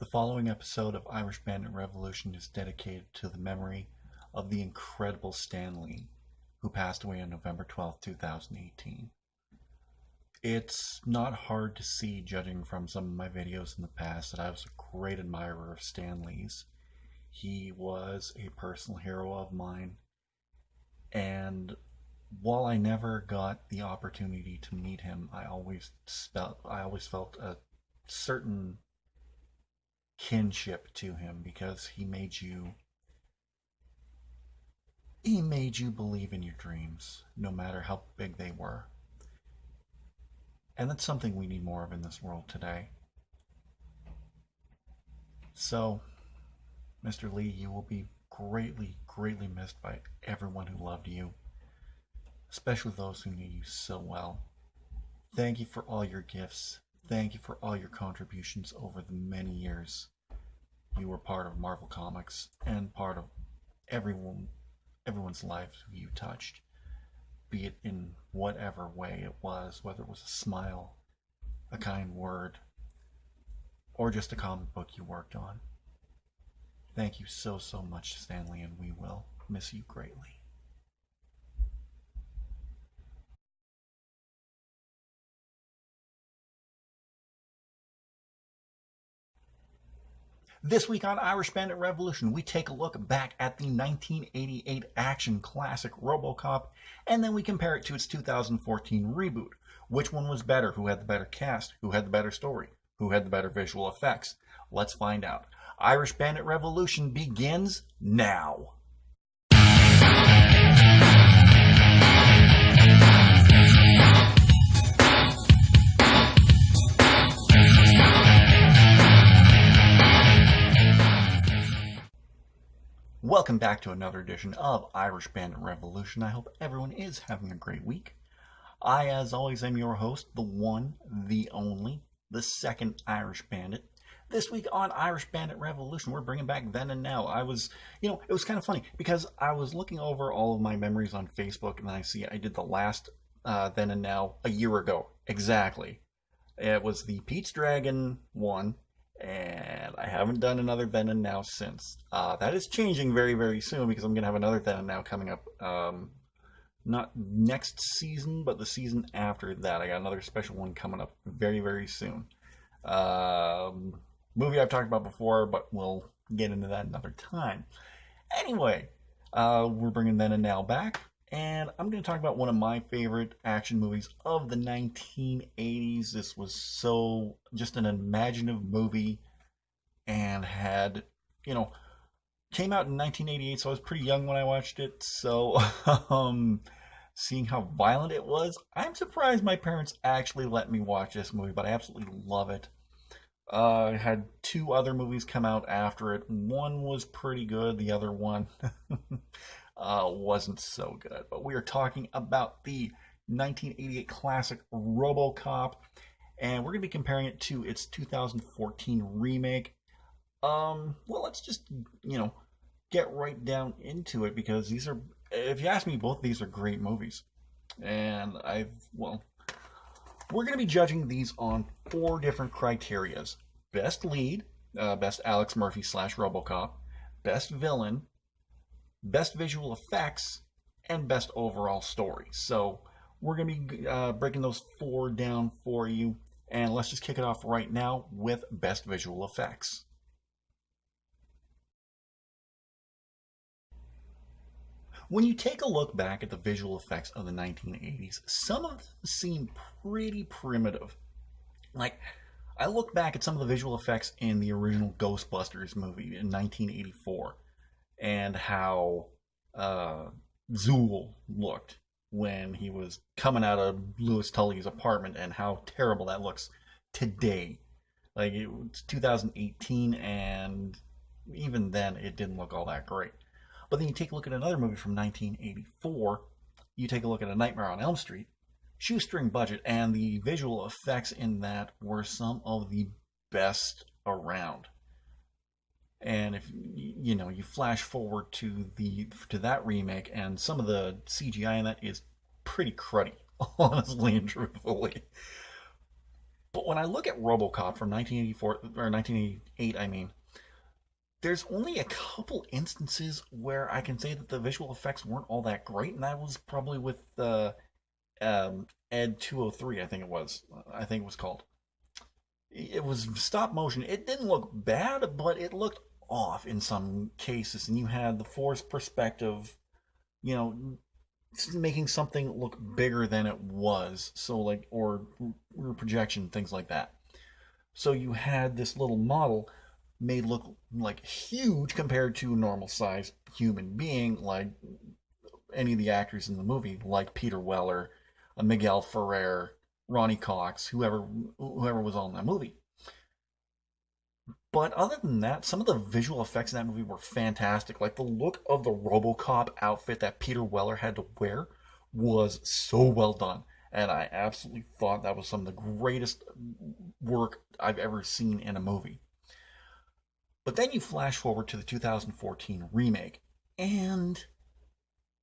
The following episode of Irish Bandit Revolution is dedicated to the memory of the incredible Stan Lee, who passed away on November 12th, 2018. It's not hard to see, judging from some of my videos in the past, that I was a great admirer of Stan Lee's. He was a personal hero of mine, and while I never got the opportunity to meet him, I always felt a certain kinship to him because he made you believe in your dreams, no matter how big they were. And that's something we need more of in this world today. So, Mr. Lee, you will be greatly, greatly missed by everyone who loved you, especially those who knew you so well. Thank you for all your gifts. Thank you for all your contributions over the many years you were part of Marvel Comics and part of everyone's life who you touched, be it in whatever way it was, whether it was a smile, a kind word, or just a comic book you worked on. Thank you so much, Stanley, and we will miss you greatly. This week on Irish Bandit Revolution, we take a look back at the 1988 action classic RoboCop, and then we compare it to its 2014 reboot. Which one was better? Who had the better cast? Who had the better story? Who had the better visual effects? Let's find out. Irish Bandit Revolution begins now. Welcome back to another edition of Irish Bandit Revolution. I hope everyone is having a great week. I, as always, am your host, the one, the only, the second Irish Bandit. This week on Irish Bandit Revolution, we're bringing back Then and Now. It was kind of funny because I was looking over all of my memories on Facebook, and I see I did the last Then and Now a year ago. Exactly. It was the Pete's Dragon one. And I haven't done another Then and Now since. That is changing very, very soon because I'm going to have another Then and Now coming up. Not next season, but the season after that. I got another special one coming up very, very soon. Movie I've talked about before, but we'll get into that another time. Anyway, we're bringing Then and Now back. And I'm going to talk about one of my favorite action movies of the 1980s. This was just an imaginative movie and came out in 1988, so I was pretty young when I watched it. So, seeing how violent it was, I'm surprised my parents actually let me watch this movie, but I absolutely love it. It had two other movies come out after it. One was pretty good, the other one wasn't so good. But we are talking about the 1988 classic RoboCop, and we're going to be comparing it to its 2014 remake. Let's just, get right down into it, because these are, if you ask me, both of these are great movies. And we're going to be judging these on 4 different criterias. Best lead, best Alex Murphy / RoboCop, best villain, best visual effects, and best overall story. So we're going to be breaking those 4 down for you, and let's just kick it off right now with best visual effects. When you take a look back at the visual effects of the 1980s, some of them seem pretty primitive. Like, I look back at some of the visual effects in the original Ghostbusters movie in 1984, and how Zool looked when he was coming out of Louis Tully's apartment, and how terrible that looks today. Like, it's 2018, and even then it didn't look all that great. But then you take a look at another movie from 1984, you take a look at A Nightmare on Elm Street, shoestring budget, and the visual effects in that were some of the best around. And if you flash forward to that remake, and some of the CGI in that is pretty cruddy, honestly and truthfully. But when I look at RoboCop from 1984 or 1988, I mean, there's only a couple instances where I can say that the visual effects weren't all that great, and that was probably with Ed 203, I think it was. I think it was called. It was stop motion. It didn't look bad, but it looked off in some cases, and you had the forced perspective, you know, making something look bigger than it was. So like, or projection, things like that. So you had this little model made look like huge compared to a normal sized human being, like any of the actors in the movie, like Peter Weller, Miguel Ferrer, Ronnie Cox, whoever was all in that movie. But other than that, some of the visual effects in that movie were fantastic. Like the look of the RoboCop outfit that Peter Weller had to wear was so well done. And I absolutely thought that was some of the greatest work I've ever seen in a movie. But then you flash forward to the 2014 remake, and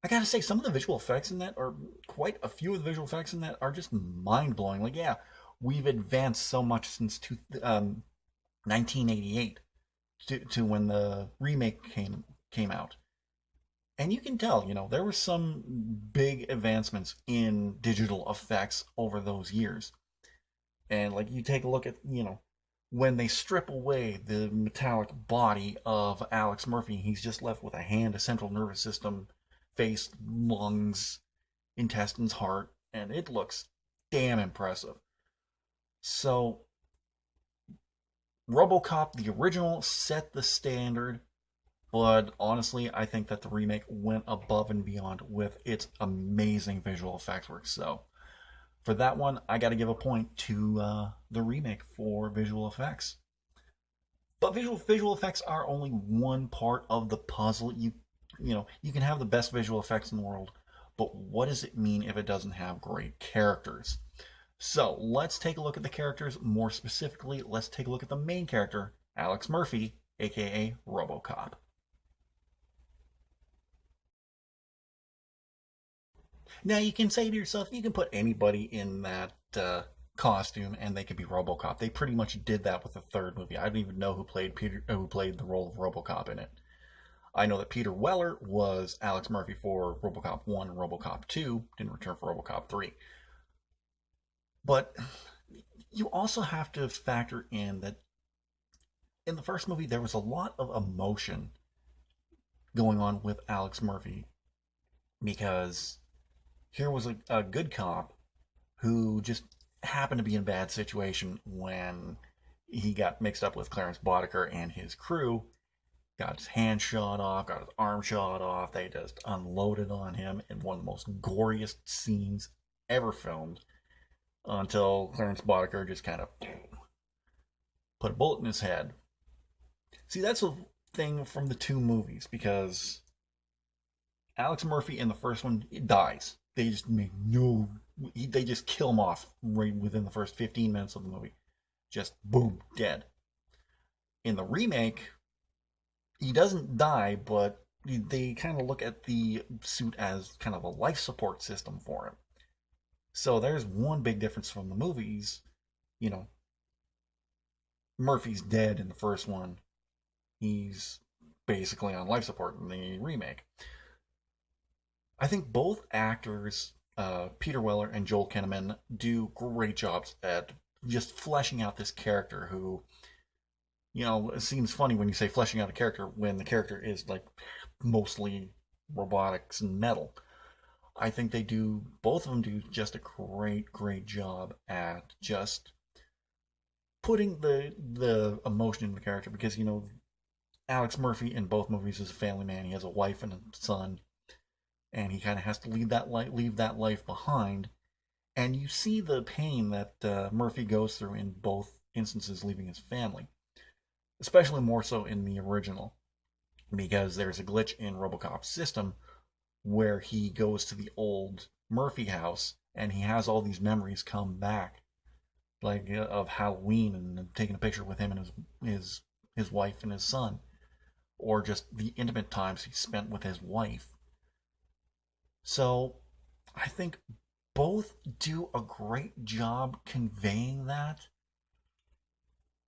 I gotta say, some of the visual effects in that are quite a few of the visual effects in that are just mind blowing. Like, yeah, we've advanced so much since 1988 to when the remake came out, and you can tell, there were some big advancements in digital effects over those years. And like, you take a look at when they strip away the metallic body of Alex Murphy, he's just left with a hand, a central nervous system, face, lungs, intestines, heart, and it looks damn impressive. So, RoboCop, the original, set the standard, but honestly, I think that the remake went above and beyond with its amazing visual effects work. So, for that one, I got to give a point to the remake for visual effects. But visual effects are only one part of the puzzle. You can have the best visual effects in the world, but what does it mean if it doesn't have great characters? So let's take a look at the characters. More specifically, let's take a look at the main character, Alex Murphy, aka RoboCop. Now you can say to yourself, you can put anybody in that costume and they could be RoboCop. They pretty much did that with the third movie. I don't even know who played the role of RoboCop in it. I know that Peter Weller was Alex Murphy for RoboCop 1 and RoboCop 2, didn't return for RoboCop 3. But you also have to factor in that in the first movie there was a lot of emotion going on with Alex Murphy, because here was a good cop who just happened to be in a bad situation when he got mixed up with Clarence Boddicker and his crew, got his hand shot off, got his arm shot off. They just unloaded on him in one of the most goriest scenes ever filmed, until Clarence Boddicker just kind of put a bullet in his head. See, that's a thing from the two movies, because Alex Murphy in the first one dies. They just kill him off right within the first 15 minutes of the movie. Just boom, dead. In the remake, he doesn't die, but they kind of look at the suit as kind of a life support system for him. So there's one big difference from the movies. Murphy's dead in the first one. He's basically on life support in the remake. I think both actors, Peter Weller and Joel Kinnaman, do great jobs at just fleshing out this character who, it seems funny when you say fleshing out a character when the character is like mostly robotics and metal. I think both of them do just a great job at just putting the emotion in the character, because, Alex Murphy in both movies is a family man. He has a wife and a son, and he kind of has to leave that life behind. And you see the pain that Murphy goes through in both instances, leaving his family, especially more so in the original, because there's a glitch in RoboCop's system where he goes to the old Murphy house and he has all these memories come back, like of Halloween and taking a picture with him and his wife and his son, or just the intimate times he spent with his wife. So I think both do a great job conveying that.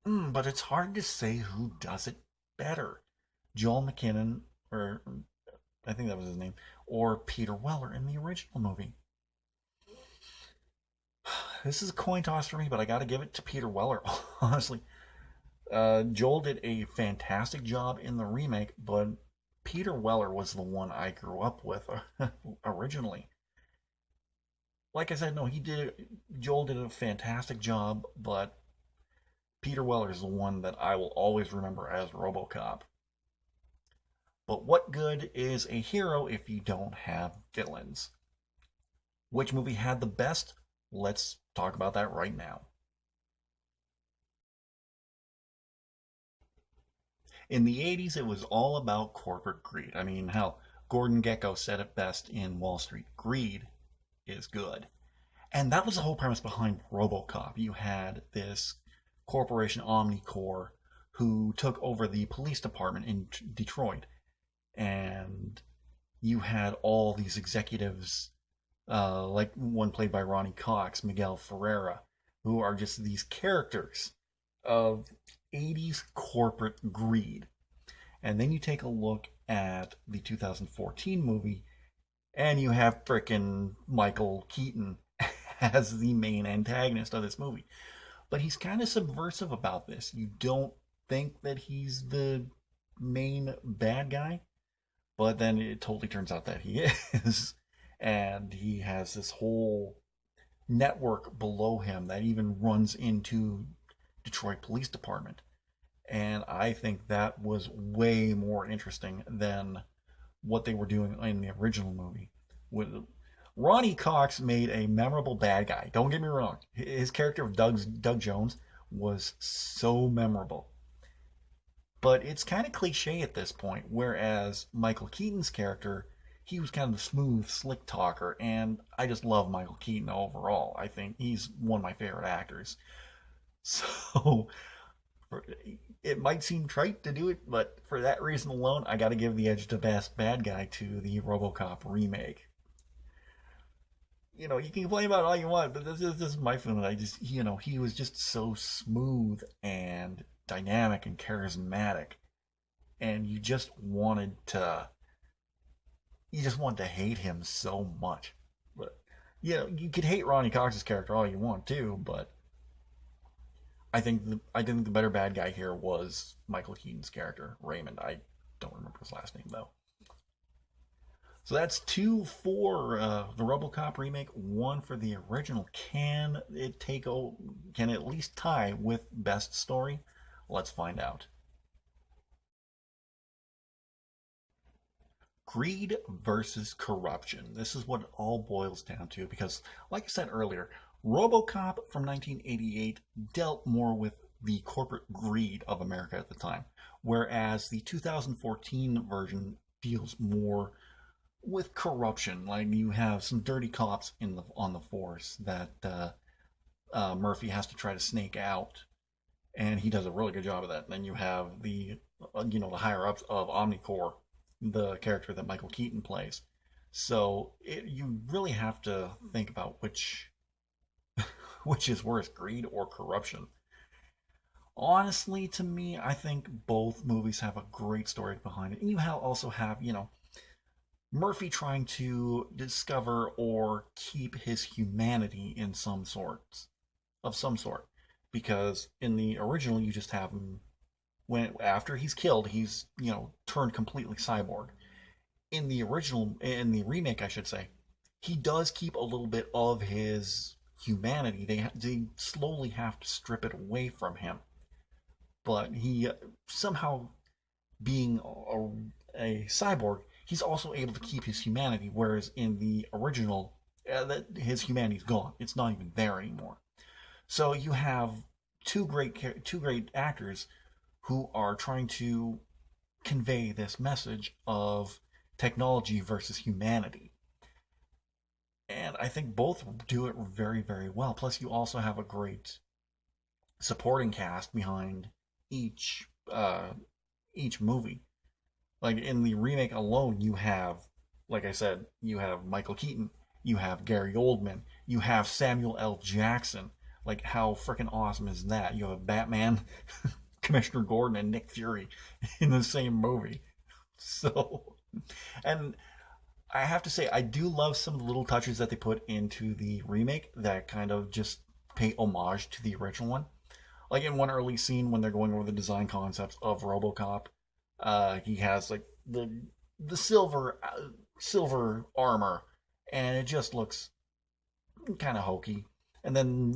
but it's hard to say who does it better. Joel McKinnon, or I think that was his name, or Peter Weller in the original movie. This is a coin toss for me, but I got to give it to Peter Weller, honestly. Joel did a fantastic job in the remake, but Peter Weller was the one I grew up with originally. Like I said, no, he did. Joel did a fantastic job, but Peter Weller is the one that I will always remember as RoboCop. But what good is a hero if you don't have villains? Which movie had the best? Let's talk about that right now. In the 80s, it was all about corporate greed. I mean, hell, Gordon Gekko said it best in Wall Street: greed is good. And that was the whole premise behind RoboCop. You had this corporation, Omnicorp, who took over the police department in Detroit. And you had all these executives, like one played by Ronnie Cox, Miguel Ferreira, who are just these characters of 80s corporate greed. And then you take a look at the 2014 movie, and you have frickin' Michael Keaton as the main antagonist of this movie. But he's kind of subversive about this. You don't think that he's the main bad guy, but then it totally turns out that he is. And he has this whole network below him that even runs into Detroit Police Department. And I think that was way more interesting than what they were doing in the original movie. With Ronnie Cox made a memorable bad guy. Don't get me wrong. His character of Doug Jones was so memorable. But it's kind of cliche at this point, whereas Michael Keaton's character, he was kind of the smooth, slick talker, and I just love Michael Keaton overall. I think he's one of my favorite actors. So it might seem trite to do it, but for that reason alone, I got to give the edge to best bad guy to the RoboCop remake. You can complain about it all you want, but this is my feeling. He was just so smooth and dynamic and charismatic, and you just wanted to hate him so much. But you could hate Ronnie Cox's character all you want to, but I think the better bad guy here was Michael Keaton's character, Raymond. I don't remember his last name though. So that's 2 for the RoboCop remake, 1 for the original. Can it at least tie with best story? Let's find out. Greed versus corruption. This is what it all boils down to because, like I said earlier, RoboCop from 1988 dealt more with the corporate greed of America at the time, whereas the 2014 version deals more with corruption. Like you have some dirty cops on the force that Murphy has to try to snake out, and he does a really good job of that. And then you have the the higher ups of Omnicorp, the character that Michael Keaton plays. So you really have to think about which is worse, greed or corruption. Honestly, to me, I think both movies have a great story behind it. And you also have, Murphy trying to discover or keep his humanity in some sort. Because in the original, you just have him, after he's killed, he's, turned completely cyborg. In the remake, I should say, he does keep a little bit of his humanity. They slowly have to strip it away from him. But he somehow, being a cyborg, he's also able to keep his humanity, whereas in the original, his humanity's gone. It's not even there anymore. So you have two great actors who are trying to convey this message of technology versus humanity. And I think both do it very, very well. Plus, you also have a great supporting cast behind each movie. Like in the remake alone, you have, like I said, you have Michael Keaton, you have Gary Oldman, you have Samuel L. Jackson. Like, how freaking awesome is that? You have a Batman, Commissioner Gordon, and Nick Fury in the same movie. So, and I have to say, I do love some of the little touches that they put into the remake that kind of just pay homage to the original one. Like in one early scene when they're going over the design concepts of RoboCop, he has like the silver armor, and it just looks kind of hokey. And then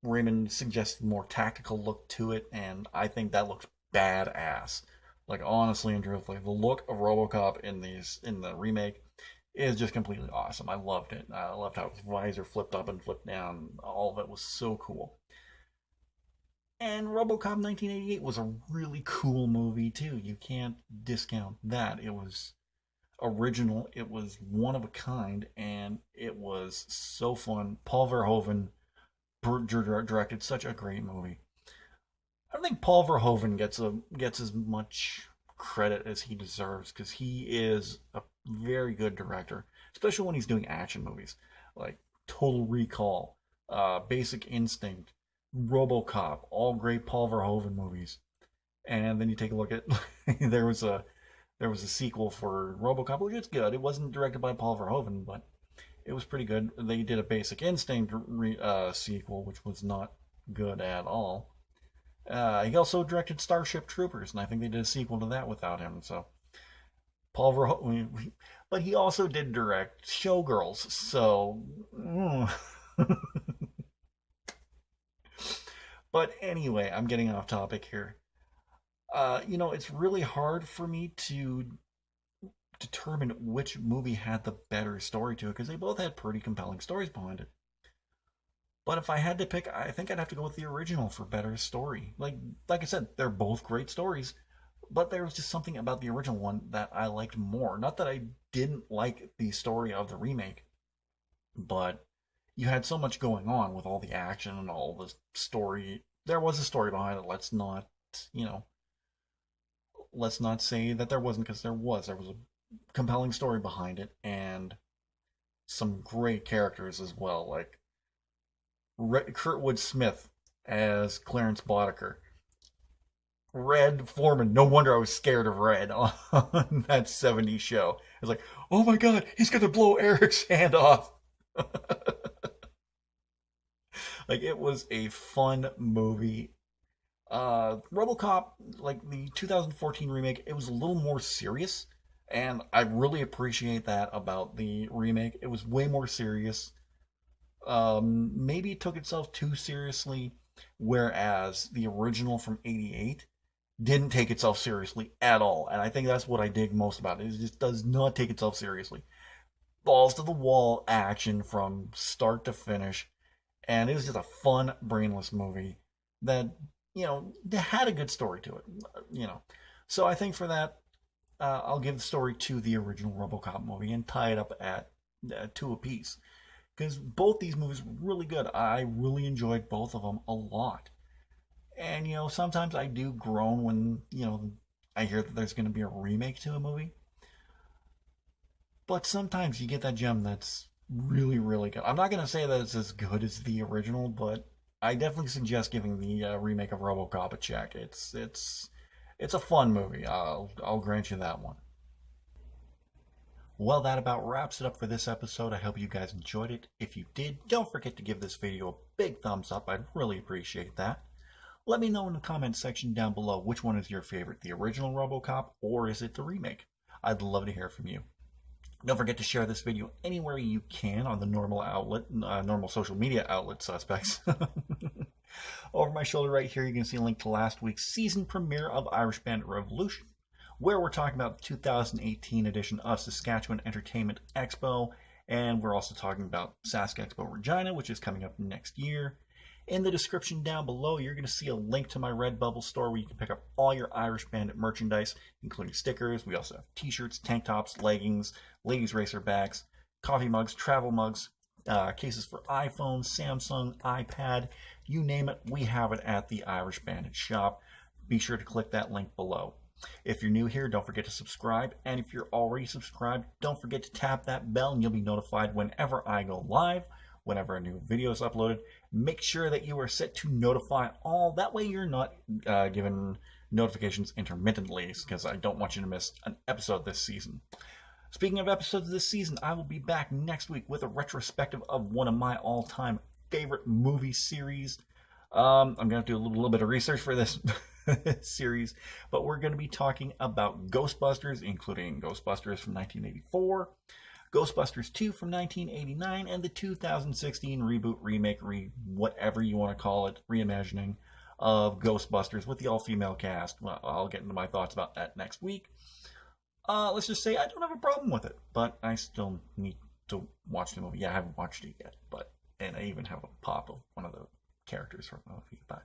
Raymond suggests a more tactical look to it, and I think that looks badass. Like honestly and truthfully, the look of RoboCop in the remake is just completely awesome. I loved it. I loved how his visor flipped up and flipped down. All of it was so cool. And RoboCop 1988 was a really cool movie too. You can't discount that. It was original. It was one of a kind, and it was so fun. Paul Verhoeven directed such a great movie. I don't think Paul Verhoeven gets as much credit as he deserves, because he is a very good director, especially when he's doing action movies like Total Recall, Basic Instinct, RoboCop, all great Paul Verhoeven movies. And then you take a look at there was a sequel for RoboCop, which is good. It wasn't directed by Paul Verhoeven, but it was pretty good. They did a Basic Instinct sequel, which was not good at all. He also directed Starship Troopers, and I think they did a sequel to that without him. So Paul Verhoeven, but he also did direct Showgirls. So, but anyway, I'm getting off topic here. It's really hard for me to determine which movie had the better story to it, because they both had pretty compelling stories behind it. But if I had to pick, I think I'd have to go with the original for better story. Like I said, they're both great stories, but there was just something about the original one that I liked more. Not that I didn't like the story of the remake, but you had so much going on with all the action and all the story. There was a story behind it. Let's not say that there wasn't, because there was. There was a compelling story behind it, and some great characters as well, like Kurtwood Smith as Clarence Boddicker. Red Foreman. No wonder I was scared of Red on that 70s show. It's like, oh my god, he's going to blow Eric's hand off. Like, it was a fun movie. RoboCop, like the 2014 remake, it was a little more serious, and I really appreciate that about the remake. It was way more serious. Maybe it took itself too seriously, whereas the original from '88 didn't take itself seriously at all. And I think that's what I dig most about it. It just does not take itself seriously. Balls to the wall action from start to finish. And it was just a fun, brainless movie that, had a good story to it, So I think for that, I'll give the story to the original RoboCop movie and tie it up at 2 apiece. Because both these movies were really good. I really enjoyed both of them a lot. And, sometimes I do groan when, I hear that there's going to be a remake to a movie. But sometimes you get that gem that's really, really good. I'm not going to say that it's as good as the original, but I definitely suggest giving the remake of RoboCop a check. It's a fun movie. I'll grant you that one. Well, that about wraps it up for this episode. I hope you guys enjoyed it. If you did, don't forget to give this video a big thumbs up. I'd really appreciate that. Let me know in the comments section down below which one is your favorite, the original RoboCop or is it the remake? I'd love to hear from you. Don't forget to share this video anywhere you can on the normal social media outlet suspects. Over my shoulder right here, you can see a link to last week's season premiere of Irish Bandit Revolution, where we're talking about the 2018 edition of Saskatchewan Entertainment Expo, and we're also talking about Sask Expo Regina, which is coming up next year. In the description down below, you're going to see a link to my Redbubble store where you can pick up all your Irish Bandit merchandise, including stickers. We also have t-shirts, tank tops, leggings, ladies' racer bags, coffee mugs, travel mugs, cases for iPhone, Samsung, iPad, you name it, we have it at the Irish Bandit shop. Be sure to click that link below. If you're new here, don't forget to subscribe, and if you're already subscribed, don't forget to tap that bell and you'll be notified whenever I go live, whenever a new video is uploaded, Make sure that you are set to notify all. That way you're not given notifications intermittently, because I don't want you to miss an episode this season. Speaking of episodes this season, I will be back next week with a retrospective of one of my all-time favorite movie series. I'm going to have to do a little bit of research for this series, but we're going to be talking about Ghostbusters, including Ghostbusters from 1984, Ghostbusters 2 from 1989, and the 2016 reboot, remake, whatever you want to call it, reimagining of Ghostbusters with the all-female cast. Well, I'll get into my thoughts about that next week. Let's just say I don't have a problem with it, but I still need to watch the movie. Yeah, I haven't watched it yet, and I even have a pop of one of the characters from the movie, but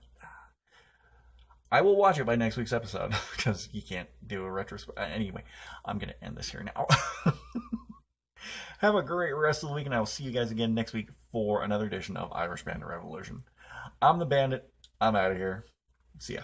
I will watch it by next week's episode, because you can't do a retrospect. Anyway, I'm going to end this here now. Have a great rest of the week, and I will see you guys again next week for another edition of Irish Bandit Revolution. I'm the Bandit. I'm out of here. See ya.